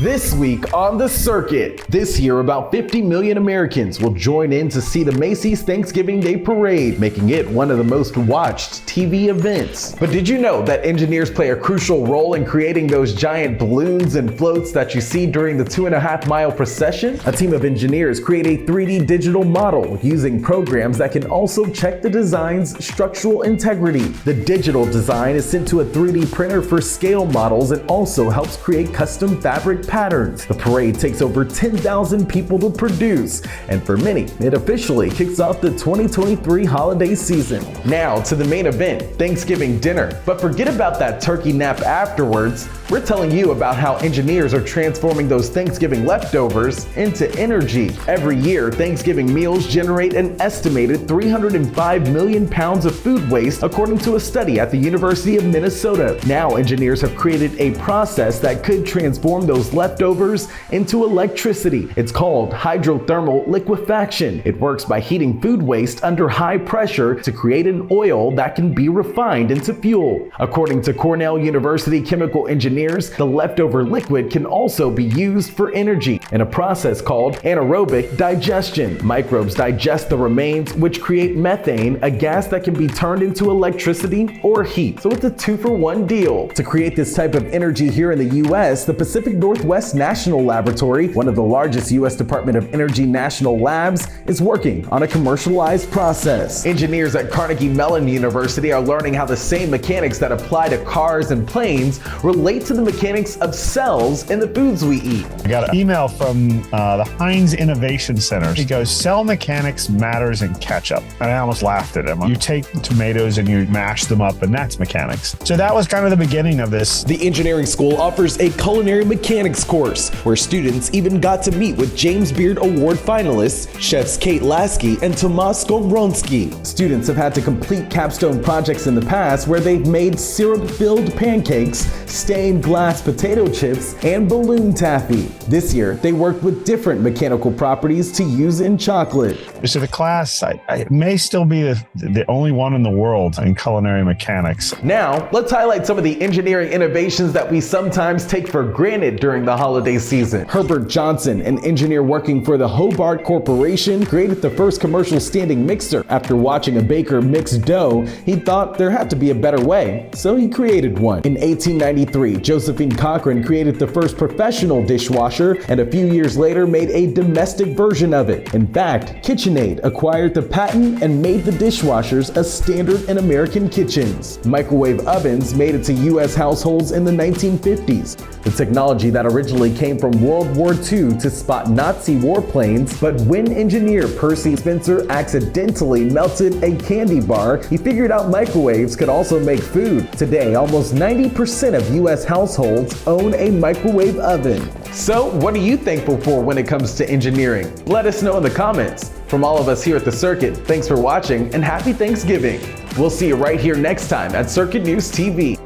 This week on The Circuit. This year, about 50 million Americans will join in to see the Macy's Thanksgiving Day Parade, making it one of the most watched TV events. But did you know that engineers play a crucial role in creating those giant balloons and floats that you see during the 2.5-mile procession? A team of engineers create a 3D digital model using programs that can also check the design's structural integrity. The digital design is sent to a 3D printer for scale models and also helps create custom fabric patterns. The parade takes over 10,000 people to produce, and for many, it officially kicks off the 2023 holiday season. Now to the main event, Thanksgiving dinner. But forget about that turkey nap afterwards. We're telling you about how engineers are transforming those Thanksgiving leftovers into energy. Every year, Thanksgiving meals generate an estimated 305 million pounds of food waste, according to a study at the University of Minnesota. Now, engineers have created a process that could transform those leftovers into electricity. It's called hydrothermal liquefaction. It works by heating food waste under high pressure to create an oil that can be refined into fuel. According to Cornell University chemical engineers, the leftover liquid can also be used for energy in a process called anaerobic digestion. Microbes digest the remains, which create methane, a gas that can be turned into electricity or heat. So it's a 2-for-1 deal. To create this type of energy here in the US, the Pacific Northwest National Laboratory, one of the largest US Department of Energy national labs, is working on a commercialized process. Engineers at Carnegie Mellon University are learning how the same mechanics that apply to cars and planes relate to the mechanics of cells in the foods we eat. I got an email from the Heinz Innovation Center. He goes, cell mechanics matters in ketchup. And I almost laughed at him. You take tomatoes and you mash them up, and that's mechanics. So that was kind of the beginning of this. The engineering school offers a culinary mechanics course where students even got to meet with James Beard Award finalists, chefs Kate Lasky and Tomasz Skomronski. Students have had to complete capstone projects in the past where they've made syrup-filled pancakes, stained glass potato chips, and balloon taffy. This year, they worked with different mechanical properties to use in chocolate. So the class, I may still be the only one in the world in culinary mechanics. Now, let's highlight some of the engineering innovations that we sometimes take for granted during the holiday season. Herbert Johnson, an engineer working for the Hobart Corporation, created the first commercial standing mixer. After watching a baker mix dough, he thought there had to be a better way, so he created one. In 1893, Josephine Cochran created the first professional dishwasher, and a few years later made a domestic version of it. In fact, KitchenAid acquired the patent and made the dishwashers a standard in American kitchens. Microwave ovens made it to US households in the 1950s. The technology that originally came from World War II to spot Nazi warplanes, but when engineer Percy Spencer accidentally melted a candy bar, he figured out microwaves could also make food. Today, almost 90% of US households own a microwave oven. So, what are you thankful for when it comes to engineering? Let us know in the comments. From all of us here at The Circuit, thanks for watching and happy Thanksgiving. We'll see you right here next time at Circuit News TV.